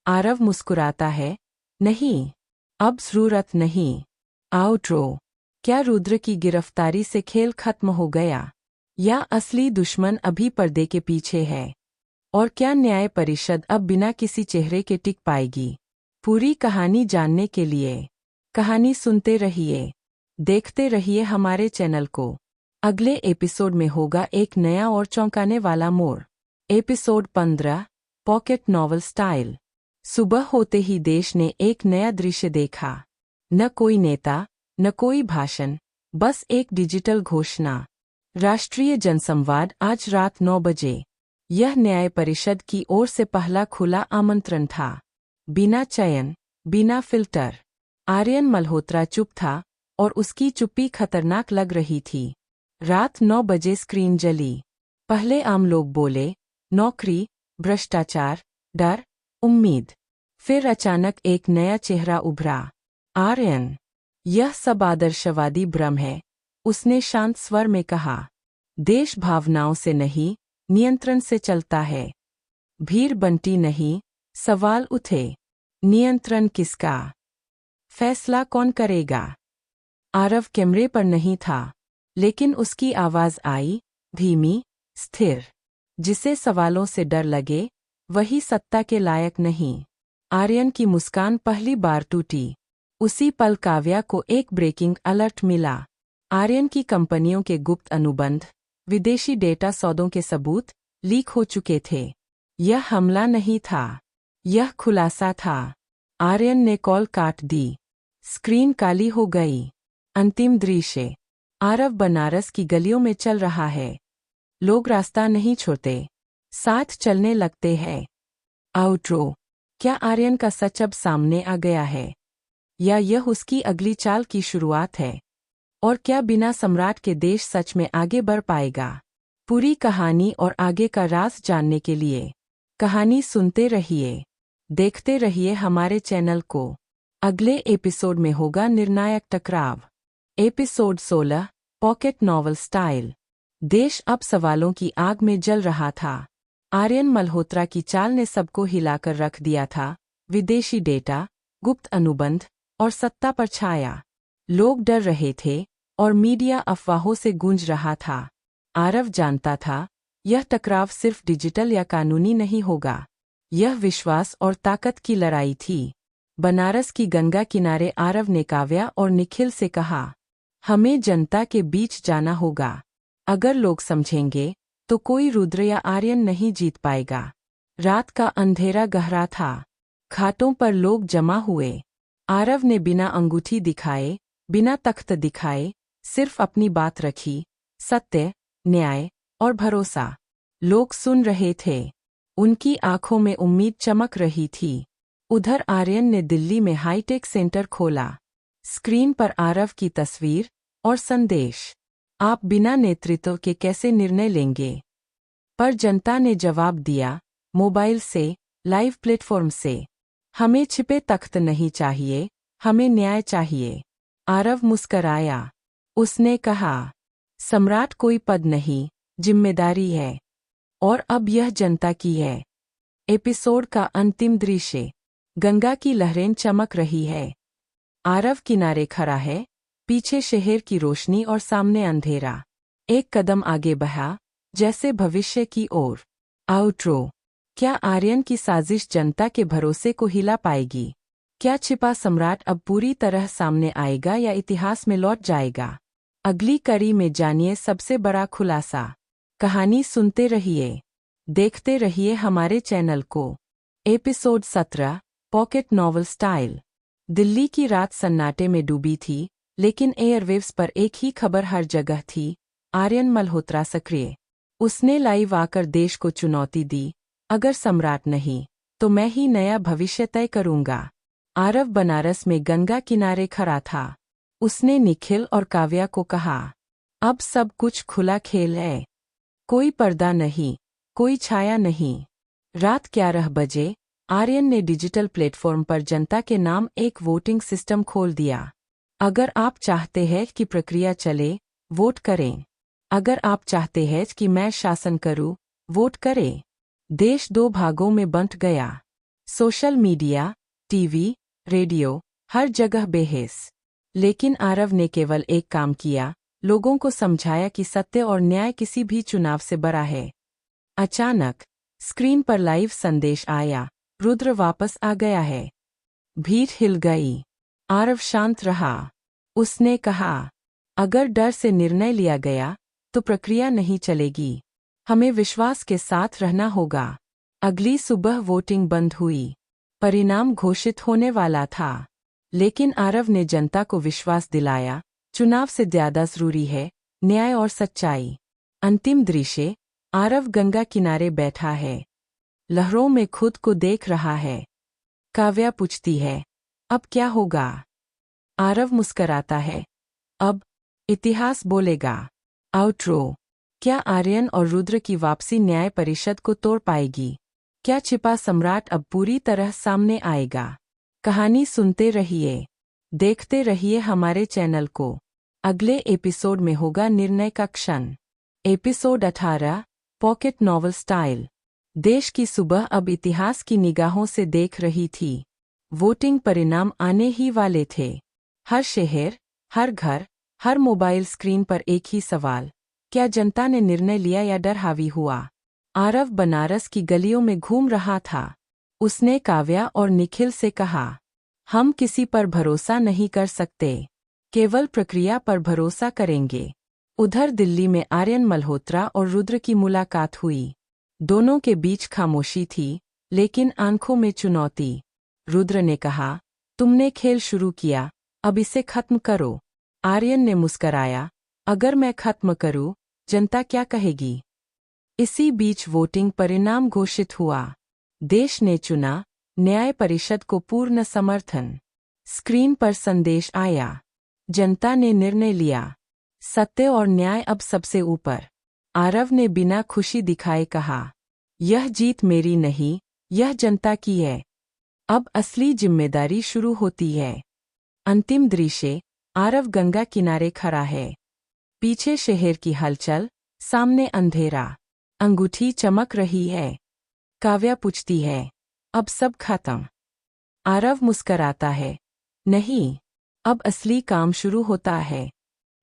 आरव मुस्कुराता है, नहीं, अब जरूरत नहीं। आउट्रो। क्या रुद्र की गिरफ्तारी से खेल खत्म हो गया, या असली दुश्मन अभी पर्दे के पीछे है? और क्या न्याय परिषद अब बिना किसी चेहरे के टिक पाएगी? पूरी कहानी जानने के लिए कहानी सुनते रहिए, देखते रहिए हमारे चैनल को। अगले एपिसोड में होगा एक नया और चौंकाने वाला मोड़। Episode 15, pocket novel style. सुबह होते ही देश ने एक नया दृश्य देखा। न कोई नेता, न कोई भाषण, बस एक डिजिटल घोषणा। राष्ट्रीय जनसंवाद आज रात 9 बजे। यह न्याय परिषद की ओर से पहला खुला आमंत्रण था। बिना चयन, बिना फिल्टर। आर्यन मल्होत्रा चुप था, और उसकी चुप्पी खतरनाक लग रही थी। रात 9 बजे स्क्रीन जली। पहले आम लोग बोले, नौकरी, भ्रष्टाचार, डर, उम्मीद। फिर अचानक एक नया चेहरा उभरा। आर्यन। यह सब आदर्शवादी भ्रम है, उसने शांत स्वर में कहा। देश भावनाओं से नहीं, नियंत्रण से चलता है। भीड़ बंटी नहीं, सवाल उठे। नियंत्रण किसका? फैसला कौन करेगा? आरव कैमरे पर नहीं था, लेकिन उसकी आवाज आई, धीमी, स्थिर। जिसे सवालों से डर लगे, वही सत्ता के लायक नहीं। आर्यन की मुस्कान पहली बार टूटी। उसी पल काव्या को एक ब्रेकिंग अलर्ट मिला। आर्यन की कंपनियों के गुप्त अनुबंध, विदेशी डेटा सौदों के सबूत लीक हो चुके थे। यह हमला नहीं था, यह खुलासा था। आर्यन ने कॉल काट दी। स्क्रीन काली हो गई। अंतिम दृश्य। आरव बनारस की गलियों में चल रहा है। लोग रास्ता नहीं छोड़ते, साथ चलने लगते हैं। आउट्रो। क्या आर्यन का सच अब सामने आ गया है, या यह उसकी अगली चाल की शुरुआत है? और क्या बिना सम्राट के देश सच में आगे बढ़ पाएगा? पूरी कहानी और आगे का राज जानने के लिए कहानी सुनते रहिए, देखते रहिए हमारे चैनल को। अगले एपिसोड में होगा निर्णायक टकराव। Episode 16, pocket novel style. देश अब सवालों की आग में जल रहा था। आर्यन मल्होत्रा की चाल ने सबको हिलाकर रख दिया था। विदेशी डेटा, गुप्त अनुबंध और सत्ता पर छाया। लोग डर रहे थे, और मीडिया अफवाहों से गूंज रहा था। आरव जानता था, यह टकराव सिर्फ डिजिटल या कानूनी नहीं होगा। यह विश्वास और ताकत की लड़ाई थी। बनारस की गंगा किनारे आरव ने काव्या और निखिल से कहा, हमें जनता के बीच जाना होगा। अगर लोग समझेंगे, तो कोई रुद्र या आर्यन नहीं जीत पाएगा। रात का अंधेरा गहरा था। घाटों पर लोग जमा हुए। आरव ने बिना अंगूठी दिखाए, बिना तख्त दिखाए, सिर्फ अपनी बात रखी। सत्य, न्याय और भरोसा। लोग सुन रहे थे। उनकी आंखों में उम्मीद चमक रही थी। उधर आर्यन ने दिल्ली में हाईटेक सेंटर खोला। स्क्रीन पर आरव की तस्वीर और संदेश, आप बिना नेतृत्व के कैसे निर्णय लेंगे? पर जनता ने जवाब दिया, मोबाइल से, लाइव प्लेटफॉर्म से। हमें छिपे तख्त नहीं चाहिए, हमें न्याय चाहिए। आरव मुस्कराया। उसने कहा, सम्राट कोई पद नहीं, जिम्मेदारी है, और अब यह जनता की है। एपिसोड का अंतिम दृश्य। गंगा की लहरें चमक रही है। आरव किनारे खड़ा है, पीछे शहर की रोशनी और सामने अंधेरा। एक कदम आगे बढ़ा, जैसे भविष्य की ओर। आउट्रो। क्या आर्यन की साजिश जनता के भरोसे को हिला पाएगी? क्या छिपा सम्राट अब पूरी तरह सामने आएगा या इतिहास में लौट जाएगा? अगली कड़ी में जानिए सबसे बड़ा खुलासा। कहानी सुनते रहिए, देखते रहिए हमारे चैनल को। Episode 17, pocket novel style. Delhi की रात सन्नाटे में डूबी थी, लेकिन एयरवेव्स पर एक ही खबर हर जगह थी। आर्यन मल्होत्रा सक्रिय। उसने लाइव आकर देश को चुनौती दी, अगर सम्राट नहीं तो मैं ही नया भविष्य तय करूंगा। आरव बनारस में गंगा किनारे खड़ा था। उसने निखिल और काव्या को कहा, अब सब कुछ खुला खेल है। कोई पर्दा नहीं, कोई छाया नहीं। रात 11 बजे आर्यन ने डिजिटल प्लेटफॉर्म पर जनता के नाम एक वोटिंग सिस्टम खोल दिया। अगर आप चाहते हैं कि प्रक्रिया चले, वोट करें। अगर आप चाहते हैं कि मैं शासन करूं, वोट करें। देश 2 भागों में बंट गया। सोशल मीडिया, टीवी, रेडियो, हर जगह बेहिस। लेकिन आरव ने केवल एक काम किया, लोगों को समझाया कि सत्य और न्याय किसी भी चुनाव से बड़ा है। अचानक स्क्रीन पर लाइव संदेश आया, रुद्र वापस आ गया है। भीड़ हिल गई। आरव शांत रहा। उसने कहा, अगर डर से निर्णय लिया गया तो प्रक्रिया नहीं चलेगी। हमें विश्वास के साथ रहना होगा। अगली सुबह वोटिंग बंद हुई। परिणाम घोषित होने वाला था, लेकिन आरव ने जनता को विश्वास दिलाया, चुनाव से ज्यादा जरूरी है न्याय और सच्चाई। अंतिम दृश्य। आरव गंगा किनारे बैठा है, लहरों में खुद को देख रहा है। काव्या पूछती है, अब क्या होगा? आरव मुस्कराता है, अब इतिहास बोलेगा। आउट्रो। क्या आर्यन और रुद्र की वापसी न्याय परिषद को तोड़ पाएगी? क्या छिपा सम्राट अब पूरी तरह सामने आएगा? कहानी सुनते रहिए, देखते रहिए हमारे चैनल को। अगले एपिसोड में होगा निर्णय का क्षण। Episode 18, pocket novel style. देश की सुबह अब इतिहास की निगाहों से देख रही थी। वोटिंग परिणाम आने ही वाले थे। हर शहर, हर घर, हर मोबाइल स्क्रीन पर एक ही सवाल, क्या जनता ने निर्णय लिया या डर हावी हुआ? आरव बनारस की गलियों में घूम रहा था। उसने काव्या और निखिल से कहा, हम किसी पर भरोसा नहीं कर सकते, केवल प्रक्रिया पर भरोसा करेंगे। उधर दिल्ली में आर्यन मल्होत्रा और रुद्र की मुलाकात हुई। दोनों के बीच खामोशी थी, लेकिन आंखों में चुनौती। रुद्र ने कहा, तुमने खेल शुरू किया, अब इसे खत्म करो। आर्यन ने मुस्कराया, अगर मैं खत्म करूं, जनता क्या कहेगी? इसी बीच वोटिंग परिणाम घोषित हुआ। देश ने चुना, न्याय परिषद को पूर्ण समर्थन। स्क्रीन पर संदेश आया, जनता ने निर्णय लिया, सत्य और न्याय अब सबसे ऊपर। आरव ने बिना खुशी दिखाए कहा, यह जीत मेरी नहीं, यह जनता की है। अब असली जिम्मेदारी शुरू होती है। अंतिम दृश्य। आरव गंगा किनारे खड़ा है। पीछे शहर की हलचल, सामने अंधेरा। अंगूठी चमक रही है। काव्या पूछती है, अब सब खत्म? आरव मुस्कराता है, नहीं, अब असली काम शुरू होता है।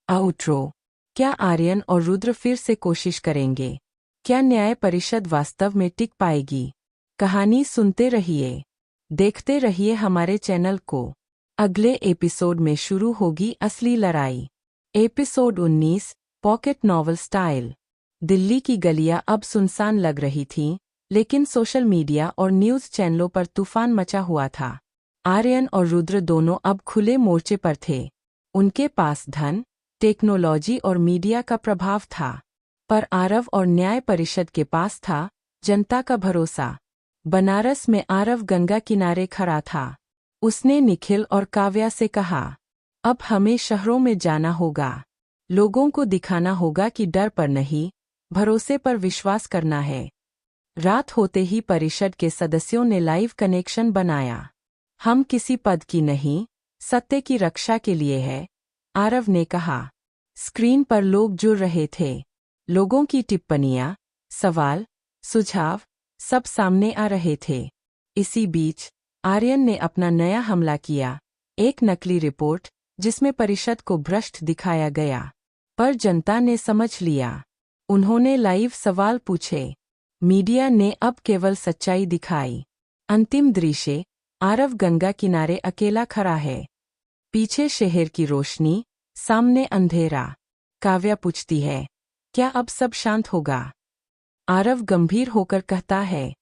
आउट्रो। क्या आर्यन और रुद्र फिर से कोशिश करेंगे? क्या न्याय परिषद वास्तव में टिक पाएगी? कहानी सुनते रहिए, देखते रहिए हमारे चैनल को। अगले एपिसोड में शुरू होगी असली लड़ाई। Episode 19, pocket novel style. Delhi की गलियां अब सुनसान लग रही थीं, लेकिन सोशल मीडिया और न्यूज़ चैनलों पर तूफान मचा हुआ था। आर्यन और रुद्र दोनों अब खुले मोर्चे पर थे। उनके पास धन, टेक्नोलॉजी और मीडिया का प्रभाव था। पर आरव और न्याय परिषद के पास था जनता का भरोसा। बनारस में आरव गंगा किनारे खड़ा था। उसने निखिल और काव्या से कहा, अब हमें शहरों में जाना होगा। लोगों को दिखाना होगा कि डर पर नहीं, भरोसे पर विश्वास करना है। रात होते ही परिषद के सदस्यों ने लाइव कनेक्शन बनाया। हम किसी पद की नहीं, सत्य की रक्षा के लिए है, आरव ने कहा। स्क्रीन पर लोग जुड़ रहे थे। लोगों की टिप्पणियां, सवाल, सुझाव सब सामने आ रहे थे। इसी बीच आर्यन ने अपना नया हमला किया, एक नकली रिपोर्ट जिसमें परिषद को भ्रष्ट दिखाया गया। पर जनता ने समझ लिया। उन्होंने लाइव सवाल पूछे। मीडिया ने अब केवल सच्चाई दिखाई। अंतिम दृश्य, आरव गंगा किनारे अकेला खड़ा है। पीछे शहर की रोशनी, सामने अंधेरा। काव्या पूछती है, क्या अब सब शांत होगा? आरव गंभीर होकर कहता है,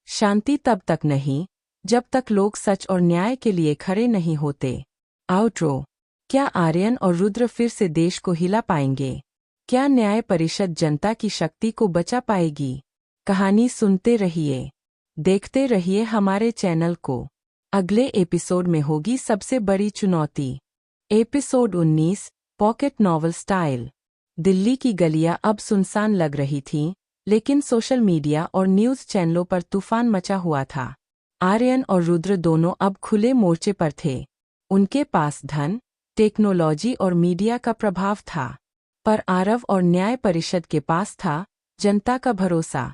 शांति तब तक नहीं जब तक लोग सच और न्याय के लिए खड़े नहीं होते। आउट्रो, क्या आर्यन और रुद्र फिर से देश को हिला पाएंगे? क्या न्याय परिषद जनता की शक्ति को बचा पाएगी? कहानी सुनते रहिए, देखते रहिए हमारे चैनल को। अगले एपिसोड में होगी सबसे बड़ी चुनौती। Episode 19, pocket novel style. Delhi की गलियां अब सुनसान लग रही थीं, लेकिन सोशल मीडिया और न्यूज़ चैनलों पर तूफान मचा हुआ था। आर्यन और रुद्र दोनों अब खुले मोर्चे पर थे। उनके पास धन, टेक्नोलॉजी और मीडिया का प्रभाव था। पर आरव और न्याय परिषद के पास था जनता का भरोसा।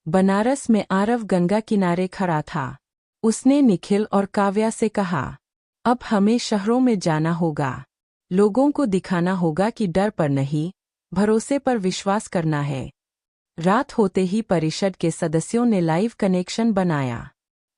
बनारस में आरव गंगा किनारे खड़ा था। उसने निखिल और काव्या से कहा, अब हमें शहरों में जाना होगा। लोगों को दिखाना होगा कि डर पर नहीं, भरोसे पर विश्वास करना है। रात होते ही परिषद के सदस्यों ने लाइव कनेक्शन बनाया।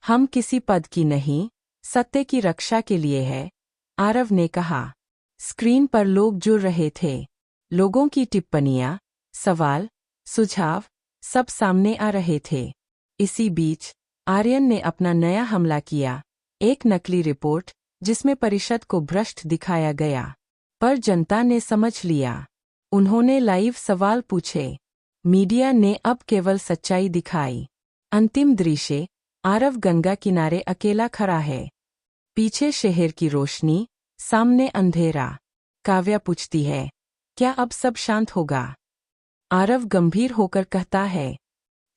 हम किसी पद की नहीं, सत्य की रक्षा के लिए है, आरव ने कहा। स्क्रीन पर लोग जुड़ रहे थे। लोगों की टिप्पणियां, सवाल, सुझाव सब सामने आ रहे थे। इसी बीच आर्यन ने अपना नया हमला किया, एक नकली रिपोर्ट जिसमें परिषद को भ्रष्ट दिखाया गया। पर जनता ने समझ लिया। उन्होंने लाइव सवाल पूछे। मीडिया ने अब केवल सच्चाई दिखाई। अंतिम दृश्य, आरव गंगा किनारे अकेला खड़ा है। पीछे शहर की रोशनी, सामने अंधेरा। काव्या पूछती है, क्या अब सब शांत होगा? आरव गंभीर होकर कहता है,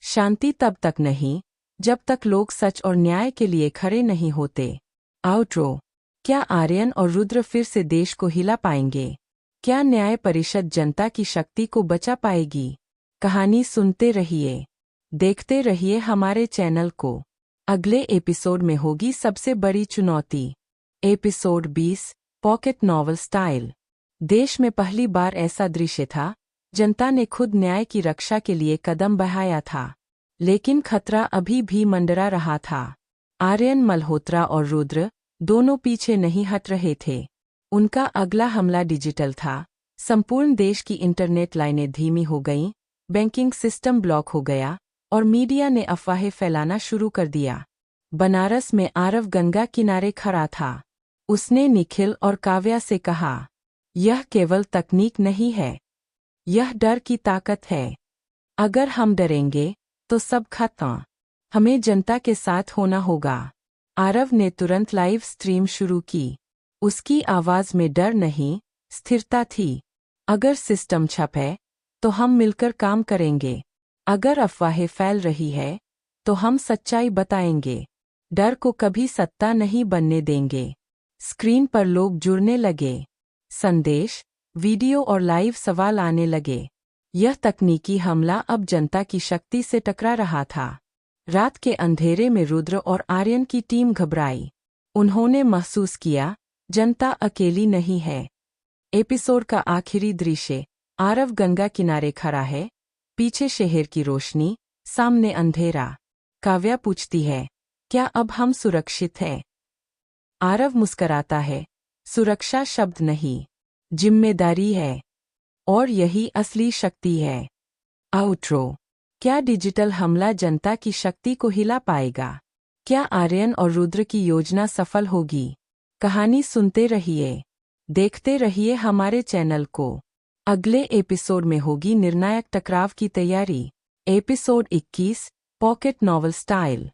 शांति तब तक नहीं जब तक लोग सच और न्याय के लिए खड़े नहीं होते। आउट्रो, क्या आर्यन और रुद्र फिर से देश को हिला पाएंगे? क्या न्याय परिषद जनता की शक्ति को बचा पाएगी? कहानी सुनते रहिए, देखते रहिए हमारे चैनल को। अगले एपिसोड में होगी सबसे बड़ी चुनौती। Episode 20, pocket novel style. देश में पहली बार ऐसा दृश्य था, जनता ने खुद न्याय की रक्षा के लिए कदम बढ़ाया था। लेकिन खतरा अभी भी मंडरा रहा था। आर्यन मल्होत्रा और रुद्र दोनों पीछे नहीं हट रहे थे। उनका अगला हमला डिजिटल था। संपूर्ण देश की इंटरनेट लाइनें धीमी हो गईं, बैंकिंग सिस्टम ब्लॉक हो गया और मीडिया ने अफवाहें फैलाना शुरू कर दिया। बनारस में आरव गंगा किनारे खड़ा था। उसने निखिल और काव्या से कहा, यह केवल तकनीक नहीं है, यह डर की ताकत है। अगर हम डरेंगे तो सब खत्म। हमें जनता के साथ होना होगा। आरव ने तुरंत लाइव स्ट्रीम शुरू की। उसकी आवाज में डर नहीं, स्थिरता थी। अगर सिस्टम छप है तो हम मिलकर काम करेंगे। अगर अफवाहें फैल रही है तो हम सच्चाई बताएंगे। डर को कभी सत्ता नहीं बनने देंगे। स्क्रीन पर लोग जुड़ने लगे। संदेश, वीडियो और लाइव सवाल आने लगे। यह तकनीकी हमला अब जनता की शक्ति से टकरा रहा था। रात के अंधेरे में रुद्र और आर्यन की टीम घबराई। उन्होंने महसूस किया, जनता अकेली नहीं है। एपिसोड का आखिरी दृश्य, आरव गंगा किनारे खड़ा है। पीछे शहर की रोशनी, सामने अंधेरा। काव्या पूछती है, क्या अब हम सुरक्षित हैं? आरव मुस्कराता है, सुरक्षा शब्द नहीं, जिम्मेदारी है। और यही असली शक्ति है। आउट्रो, क्या डिजिटल हमला जनता की शक्ति को हिला पाएगा? क्या आर्यन और रुद्र की योजना सफल होगी? कहानी सुनते रहिए, देखते रहिए हमारे चैनल को। अगले एपिसोड में होगी निर्णायक टकराव की तैयारी। Episode 21, pocket novel style.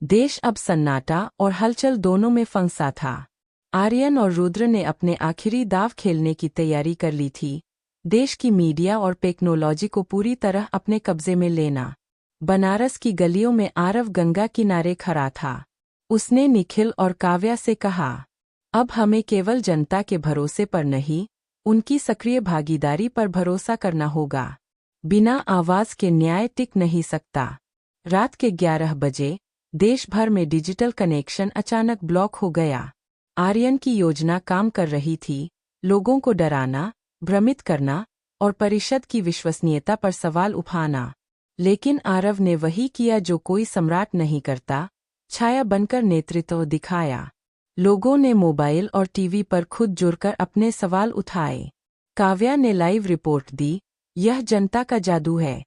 देश अब सन्नाटा और हलचल दोनों में फंसा था। आर्यन और रुद्र ने अपने आखिरी दाव खेलने की तैयारी कर ली थी, देश की मीडिया और टेक्नोलॉजी को पूरी तरह अपने कब्जे में लेना। बनारस की गलियों में आरव गंगा किनारे खड़ा था। उसने निखिल और काव्या से कहा, अब हमें केवल जनता के भरोसे पर नहीं, उनकी सक्रिय भागीदारी पर भरोसा करना होगा। बिना आवाज के न्याय टिक नहीं सकता। रात के 11 बजे देश भर में डिजिटल कनेक्शन अचानक ब्लॉक हो गया। आर्यन की योजना काम कर रही थी, लोगों को डराना, भ्रमित करना और परिषद की विश्वसनीयता पर सवाल उठाना। लेकिन आरव ने वही किया जो कोई सम्राट नहीं करता, छाया बनकर नेतृत्व दिखाया। लोगों ने मोबाइल और टीवी पर खुद जुड़कर अपने सवाल उठाए। काव्या ने लाइव रिपोर्ट दी, यह जनता का जादू है।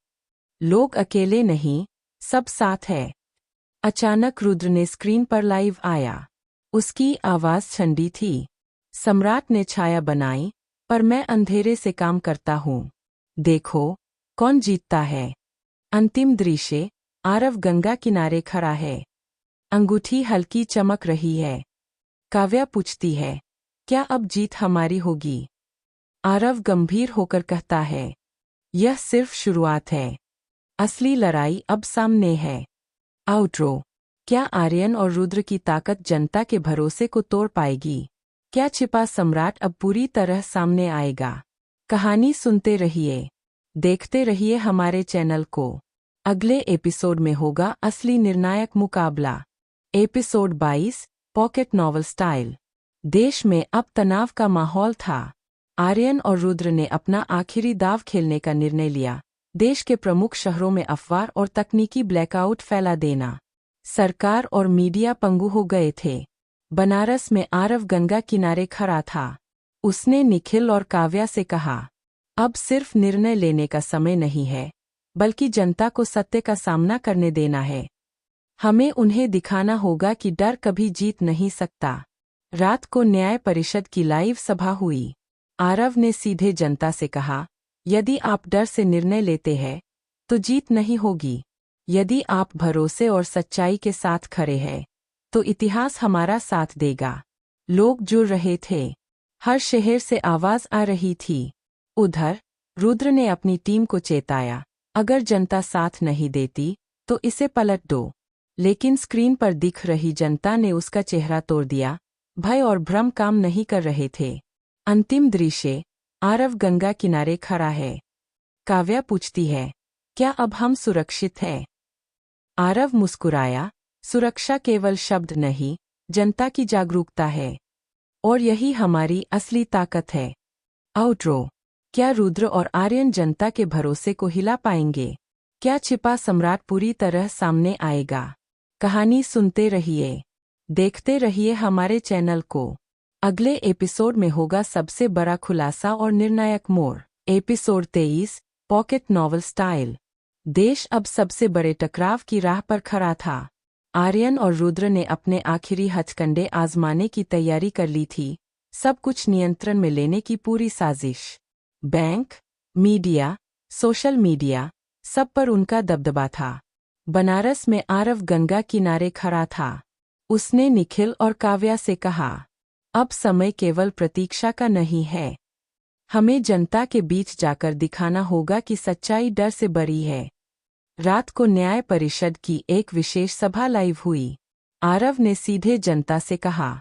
लोग अकेले नहीं, सब साथ है। अचानक रुद्र ने स्क्रीन पर लाइव आया। उसकी आवाज ठंडी थी। सम्राट ने छाया बनाई, पर मैं अंधेरे से काम करता हूँ। देखो कौन जीतता है। अंतिम दृश्य, आरव गंगा किनारे खड़ा है। अंगूठी हल्की चमक रही है। काव्या पूछती है, क्या अब जीत हमारी होगी? आरव गंभीर होकर कहता है, यह सिर्फ शुरुआत है। असली लड़ाई अब सामने है। आउट्रो, क्या आर्यन और रुद्र की ताकत जनता के भरोसे को तोड़ पाएगी? क्या छिपा सम्राट अब पूरी तरह सामने आएगा? कहानी सुनते रहिए, देखते रहिए हमारे चैनल को। अगले एपिसोड में होगा असली निर्णायक मुकाबला। Episode 22, pocket novel style. देश में अब तनाव का माहौल था। आर्यन और रुद्र ने अपना आखिरी दाव खेलने का निर्णय लिया। देश के प्रमुख शहरों में अफवाह और तकनीकी ब्लैकआउट फैला देना। सरकार और मीडिया पंगु हो गए थे। बनारस में आरव गंगा किनारे खड़ा था। उसने निखिल और काव्या से कहा, अब सिर्फ निर्णय लेने का समय नहीं है, बल्कि जनता को सत्य का सामना करने देना है। हमें उन्हें दिखाना होगा कि डर कभी जीत नहीं सकता। रात को न्याय परिषद की लाइव सभा हुई। आरव ने सीधे जनता से कहा, यदि आप डर से निर्णय लेते हैं तो जीत नहीं होगी। यदि आप भरोसे और सच्चाई के साथ खड़े हैं तो इतिहास हमारा साथ देगा। लोग जुड़ रहे थे। हर शहर से आवाज आ रही थी। उधर रुद्र ने अपनी टीम को चेताया, अगर जनता साथ नहीं देती तो इसे पलट दो। लेकिन स्क्रीन पर दिख रही जनता ने उसका चेहरा तोड़ दिया। भय और भ्रम काम नहीं कर रहे थे। अंतिम दृश्य, आरव गंगा किनारे खड़ा है। काव्या पूछती है, क्या अब हम सुरक्षित हैं? आरव मुस्कुराया, सुरक्षा केवल शब्द नहीं, जनता की जागरूकता है। और यही हमारी असली ताकत है। आउट्रो, क्या रुद्र और आर्यन जनता के भरोसे को हिला पाएंगे? क्या छिपा सम्राट पूरी तरह सामने आएगा? कहानी सुनते रहिए, देखते रहिए हमारे चैनल को। अगले एपिसोड में होगा सबसे बड़ा खुलासा और निर्णायक मोड़। Episode 23, pocket novel style. देश अब सबसे बड़े टकराव की राह पर खड़ा था। आर्यन और रुद्र ने अपने आखिरी हथकंडे आजमाने की तैयारी कर ली थी, सब कुछ नियंत्रण में लेने की पूरी साजिश। बैंक, मीडिया, सोशल मीडिया, सब पर उनका दबदबा था। बनारस में आरव गंगा किनारे खड़ा था। उसने निखिल और काव्या से कहा, अब समय केवल प्रतीक्षा का नहीं है। हमें जनता के बीच जाकर दिखाना होगा कि सच्चाई डर से बड़ी है। रात को न्याय परिषद की एक विशेष सभा लाइव हुई। आरव ने सीधे जनता से कहा,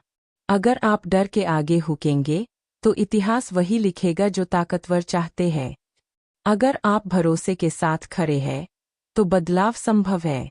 अगर आप डर के आगे झुकेंगे तो इतिहास वही लिखेगा जो ताकतवर चाहते हैं। अगर आप भरोसे के साथ खड़े हैं तो बदलाव संभव है।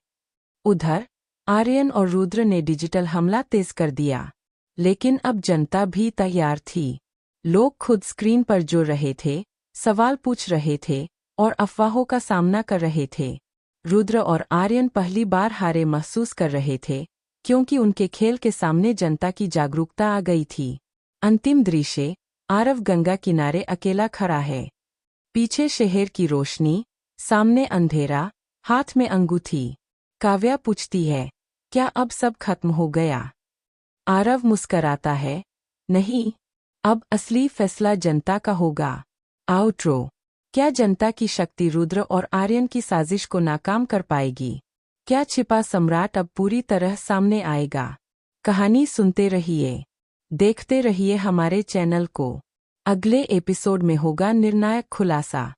उधर आर्यन और रुद्र ने डिजिटल हमला तेज कर दिया, लेकिन अब जनता भी तैयार थी। लोग खुद स्क्रीन पर जुड़ रहे थे, सवाल पूछ रहे थे और अफवाहों का सामना कर रहे थे। रुद्र और आर्यन पहली बार हारे महसूस कर रहे थे, क्योंकि उनके खेल के सामने जनता की जागरूकता आ गई थी। अंतिम दृश्य, आरव गंगा किनारे अकेला खड़ा है। पीछे शहर की रोशनी, सामने अंधेरा, हाथ में अंगूठी। काव्या पूछती है, क्या अब सब खत्म हो गया? आरव मुस्कराता है, नहीं, अब असली फैसला जनता का होगा। आउट्रो, क्या जनता की शक्ति रुद्र और आर्यन की साजिश को नाकाम कर पाएगी? क्या छिपा सम्राट अब पूरी तरह सामने आएगा? कहानी सुनते रहिए, देखते रहिए हमारे चैनल को। अगले एपिसोड में होगा निर्णायक खुलासा।